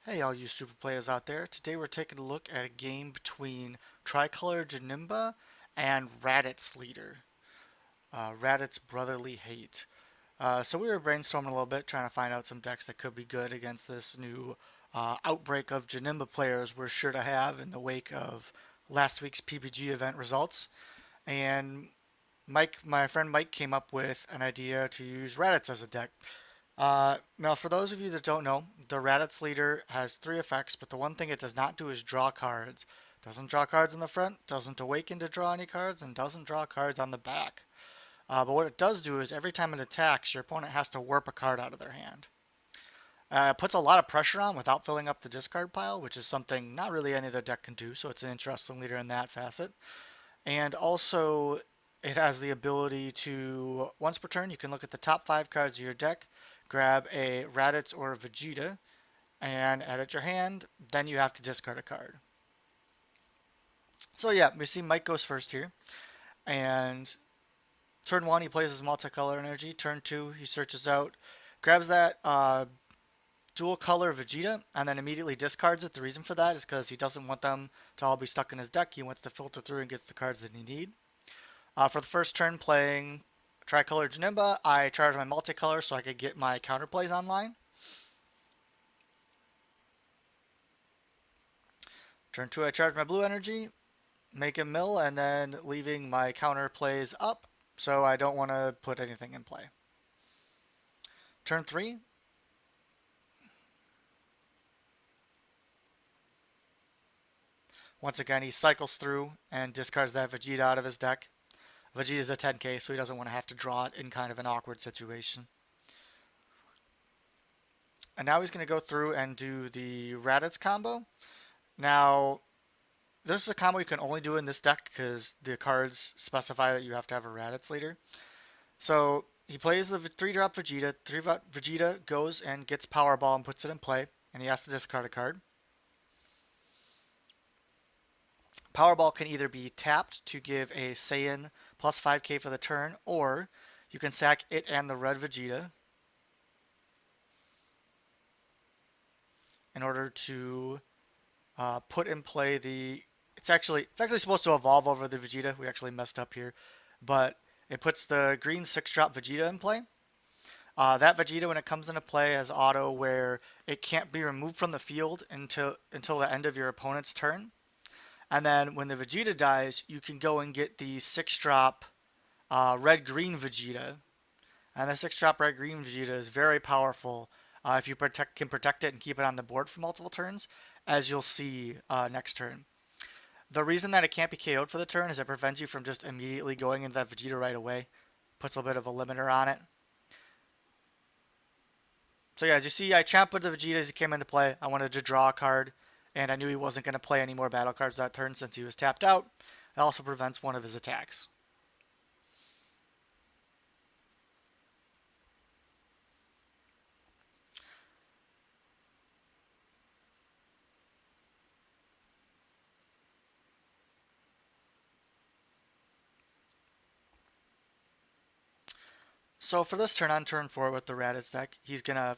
Hey all you super players out there. Today we're taking a look at a game between Tri-color Janemba and Raditz Leader. Raditz Brotherly Hate. So we were brainstorming a little bit, trying to find out some decks that could be good against this new outbreak of Janemba players we're sure to have in the wake of last week's PPG event results. And my friend Mike came up with an idea to use Raditz as a deck. Now, for those of you that don't know, the Raditz leader has three effects, but the one thing it does not do is draw cards. Doesn't draw cards in the front, doesn't awaken to draw any cards, and doesn't draw cards on the back. But what it does do is every time it attacks, your opponent has to warp a card out of their hand. It puts a lot of pressure on without filling up the discard pile, which is something not really any other deck can do, so it's an interesting leader in that facet. And also, it has the ability to, once per turn, you can look at the top 5 cards of your deck, grab a Raditz or a Vegeta, and add it to your hand. Then you have to discard a card. So yeah, we see Mike goes first here. And turn 1, he plays his multicolor energy. Turn 2, he searches out, grabs that dual color Vegeta, and then immediately discards it. The reason for that is because he doesn't want them to all be stuck in his deck. He wants to filter through and gets the cards that he needs. For the first turn playing Tri-color Janemba, I charge my multicolor so I could get my counterplays online. Turn 2, I charge my blue energy, make a mill, and then leaving my counterplays up, so I don't want to put anything in play. Turn 3, once again he cycles through and discards that Vegeta out of his deck. Vegeta is a 10k, so he doesn't want to have to draw it in kind of an awkward situation. And now he's going to go through and do the Raditz combo. Now, this is a combo you can only do in this deck because the cards specify that you have to have a Raditz leader. So he plays the 3-drop Vegeta. 3-drop Vegeta goes and gets Powerball and puts it in play, and he has to discard a card. Powerball can either be tapped to give a Saiyan plus 5k for the turn, or you can sack it and the red Vegeta in order to put in play the. It's actually supposed to evolve over the Vegeta. We actually messed up here, but it puts the green 6-drop Vegeta in play. That Vegeta, when it comes into play, has auto where it can't be removed from the field until the end of your opponent's turn. And then when the Vegeta dies, you can go and get the 6-drop red-green Vegeta. And the 6-drop red-green Vegeta is very powerful if you can protect it and keep it on the board for multiple turns, as you'll see next turn. The reason that it can't be KO'd for the turn is it prevents you from just immediately going into that Vegeta right away. Puts a bit of a limiter on it. So yeah, as you see, I champ with the Vegeta as he came into play. I wanted to draw a card, and I knew he wasn't going to play any more battle cards that turn since he was tapped out. It also prevents one of his attacks. So for this turn, on turn 4 with the Raditz deck, he's going to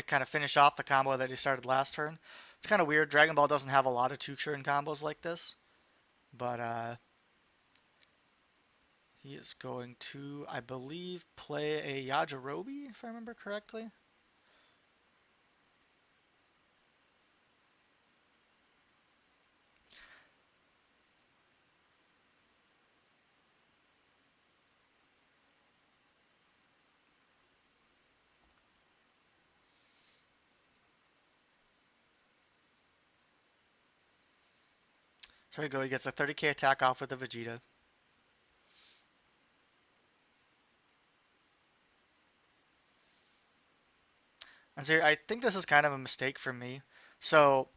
kind of finish off the combo that he started last turn. It's kind of weird. Dragon Ball doesn't have a lot of 2-turn combos like this. But he is going to, I believe, play a Yajirobe, if I remember correctly. So here we go. He gets a 30k attack off with the Vegeta. And so I think this is kind of a mistake for me. So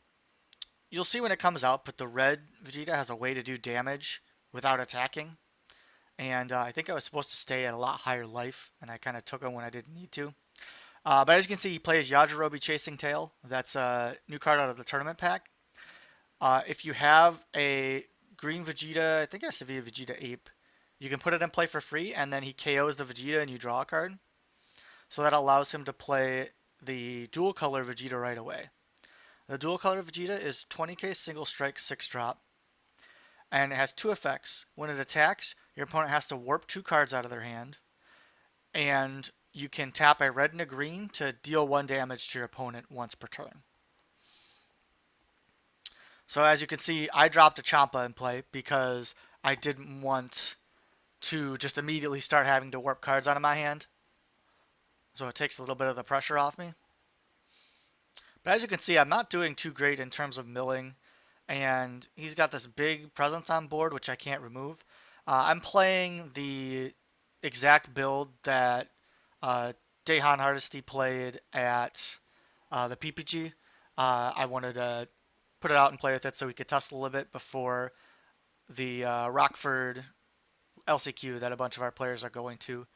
you'll see when it comes out, but the red Vegeta has a way to do damage without attacking. And I think I was supposed to stay at a lot higher life, and I kind of took him when I didn't need to. But as you can see, he plays Yajirobe Chasing Tail. That's a new card out of the tournament pack. If you have a green Vegeta, I think it has to be a Vegeta Ape, you can put it in play for free, and then he KOs the Vegeta and you draw a card. So that allows him to play the dual color Vegeta right away. The dual color Vegeta is 20k single strike 6 drop, and it has two effects. When it attacks, your opponent has to warp two cards out of their hand, and you can tap a red and a green to deal 1 damage to your opponent once per turn. So as you can see, I dropped a Champa in play because I didn't want to just immediately start having to warp cards out of my hand. So it takes a little bit of the pressure off me. But as you can see, I'm not doing too great in terms of milling. And he's got this big presence on board, which I can't remove. I'm playing the exact build that Dehan Hardesty played at the PPG. I wanted to put it out and play with it so we could test a little bit before the Rockford LCQ that a bunch of our players are going to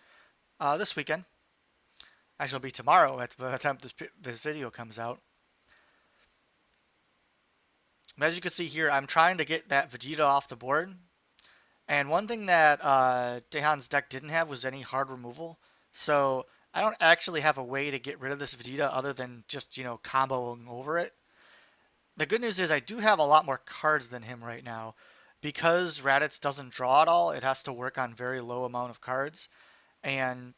this weekend. Actually, it'll be tomorrow at the time this video comes out. But as you can see here, I'm trying to get that Vegeta off the board. And one thing that Dehan's deck didn't have was any hard removal. So I don't actually have a way to get rid of this Vegeta other than just, comboing over it. The good news is I do have a lot more cards than him right now. Because Raditz doesn't draw at all, it has to work on very low amount of cards. And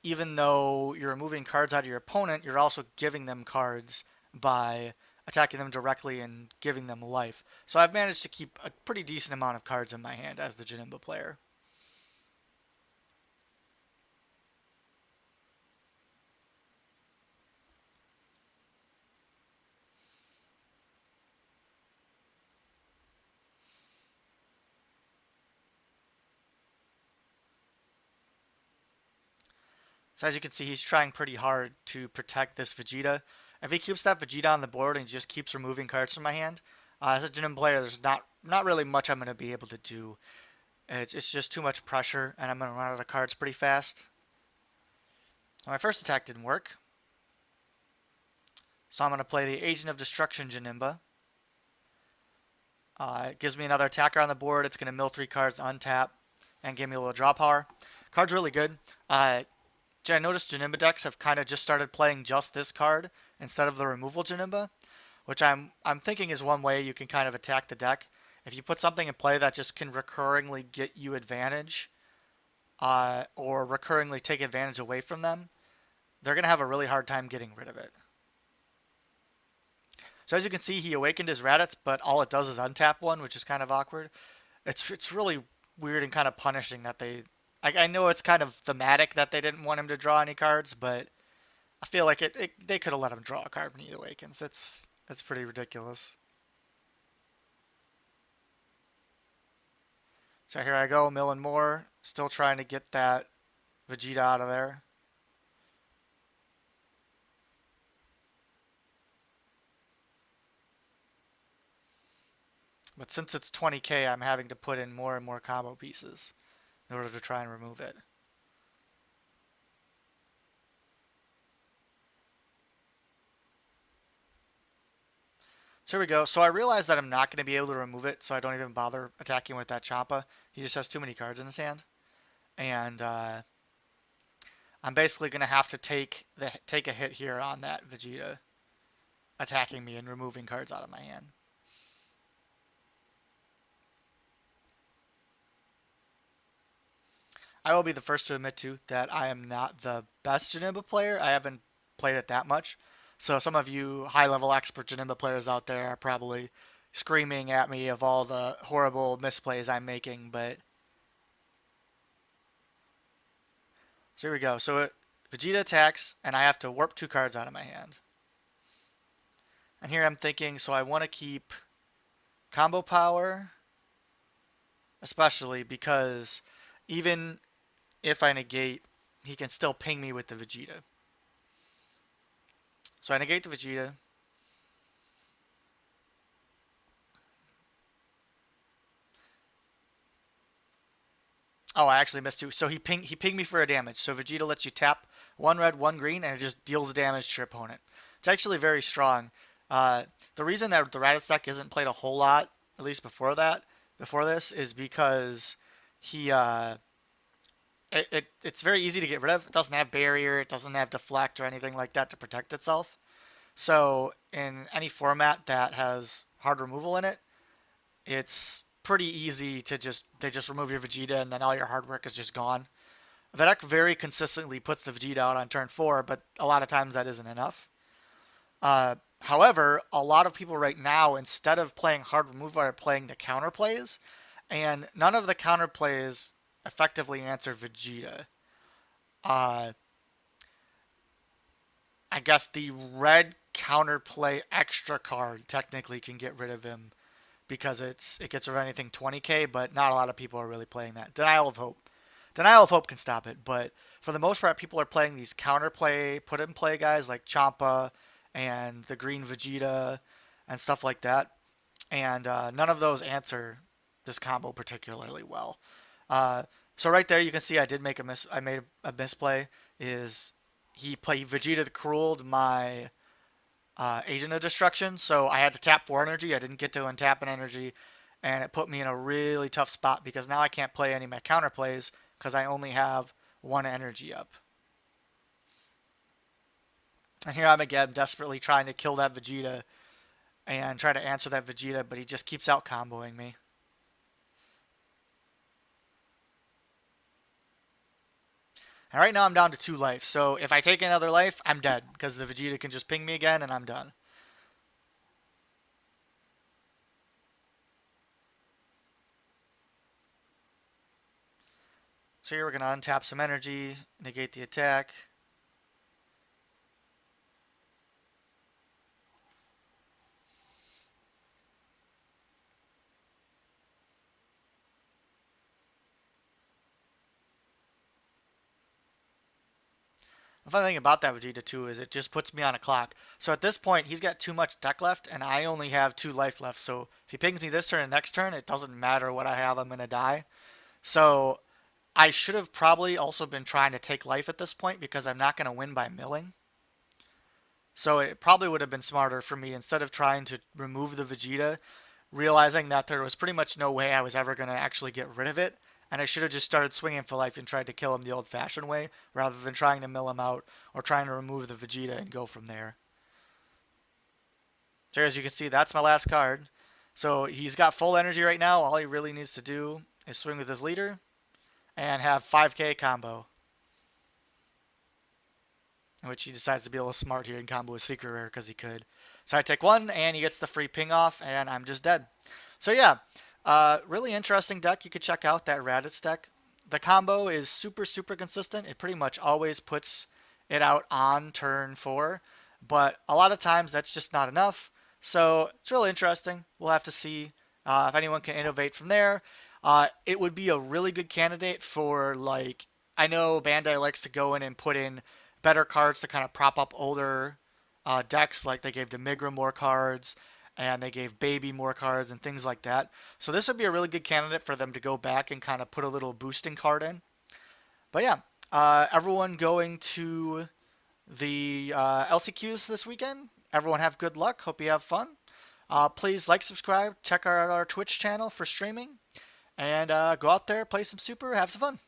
even though you're removing cards out of your opponent, you're also giving them cards by attacking them directly and giving them life. So I've managed to keep a pretty decent amount of cards in my hand as the Janemba player. So as you can see, he's trying pretty hard to protect this Vegeta. If he keeps that Vegeta on the board and just keeps removing cards from my hand, as a Janemba player, there's not really much I'm going to be able to do. It's just too much pressure, and I'm going to run out of cards pretty fast. My first attack didn't work. So I'm going to play the Agent of Destruction Janemba. It gives me another attacker on the board. It's going to mill 3 cards, untap, and give me a little draw power. Card's really good. I noticed Janemba decks have kind of just started playing just this card instead of the removal Janemba, which I'm thinking is one way you can kind of attack the deck. If you put something in play that just can recurringly get you advantage, or recurringly take advantage away from them, they're going to have a really hard time getting rid of it. So as you can see, he awakened his Raditz, but all it does is untap one, which is kind of awkward. It's really weird and kind of punishing that they... I know it's kind of thematic that they didn't want him to draw any cards, but I feel like they could have let him draw a card when he awakens. It's pretty ridiculous. So here I go, milling more. Still trying to get that Vegeta out of there. But since it's 20k, I'm having to put in more and more combo pieces in order to try and remove it. So here we go. So I realized that I'm not going to be able to remove it, so I don't even bother attacking with that Champa. He just has too many cards in his hand. And I'm basically going to have to take a hit here on that Vegeta attacking me and removing cards out of my hand. I will be the first to admit to that I am not the best Janemba player. I haven't played it that much. So some of you high-level expert Janemba players out there are probably screaming at me of all the horrible misplays I'm making, but so here we go. So Vegeta attacks, and I have to warp 2 cards out of my hand. And here I'm thinking, so I want to keep combo power, especially because even if I negate, he can still ping me with the Vegeta. So I negate the Vegeta. Oh, I actually missed 2. So he pinged me for a damage. So Vegeta lets you tap 1 red, 1 green, and it just deals damage to your opponent. It's actually very strong. The reason that the Raditz deck isn't played a whole lot, at least before this, is because he it's very easy to get rid of. It doesn't have barrier, it doesn't have deflect or anything like that to protect itself. So in any format that has hard removal in it, it's pretty easy to they just remove your Vegeta and then all your hard work is just gone. The deck very consistently puts the Vegeta out on turn 4, but a lot of times that isn't enough. However, a lot of people right now, instead of playing hard removal, are playing the counter plays, and none of the counter plays effectively answer Vegeta. Uh, I guess the red counterplay extra card technically can get rid of him because it gets rid of anything 20k, but not a lot of people are really playing that. Denial of Hope. Denial of Hope can stop it, but for the most part, people are playing these counterplay, put in play guys like Champa and the Green Vegeta and stuff like that. And none of those answer this combo particularly well. Uh, so right there, you can see I did make a miss. I made a misplay. Is he played Vegeta the Cruel my Agent of Destruction, so I had to tap 4 energy. I didn't get to untap an energy, and it put me in a really tough spot because now I can't play any of my counter plays because I only have 1 energy up. And here I'm again desperately trying to kill that Vegeta and try to answer that Vegeta, but he just keeps out comboing me. And right now I'm down to 2 life, so if I take another life, I'm dead because the Vegeta can just ping me again and I'm done. So here we're going to untap some energy, negate the attack. The funny thing about that Vegeta too is it just puts me on a clock. So at this point, he's got too much deck left, and I only have 2 life left. So if he pings me this turn and next turn, it doesn't matter what I have, I'm going to die. So I should have probably also been trying to take life at this point because I'm not going to win by milling. So it probably would have been smarter for me, instead of trying to remove the Vegeta, realizing that there was pretty much no way I was ever going to actually get rid of it, and I should have just started swinging for life and tried to kill him the old-fashioned way, rather than trying to mill him out or trying to remove the Vegeta and go from there. So as you can see, that's my last card. So he's got full energy right now. All he really needs to do is swing with his leader and have 5k combo, in which he decides to be a little smart here and combo a secret rare because he could. So I take 1, and he gets the free ping off, and I'm just dead. So yeah, really interesting deck. You could check out that Raditz deck. The combo is super, super consistent. It pretty much always puts it out on turn 4, but a lot of times that's just not enough. So it's really interesting. We'll have to see if anyone can innovate from there. It would be a really good candidate for, like, I know Bandai likes to go in and put in better cards to kind of prop up older decks, like they gave Demigra more cards and they gave Baby more cards and things like that. So this would be a really good candidate for them to go back and kind of put a little boosting card in. But yeah, everyone going to the LCQs this weekend, everyone have good luck. Hope you have fun. Please like, subscribe, check out our Twitch channel for streaming, and go out there, play some Super, have some fun.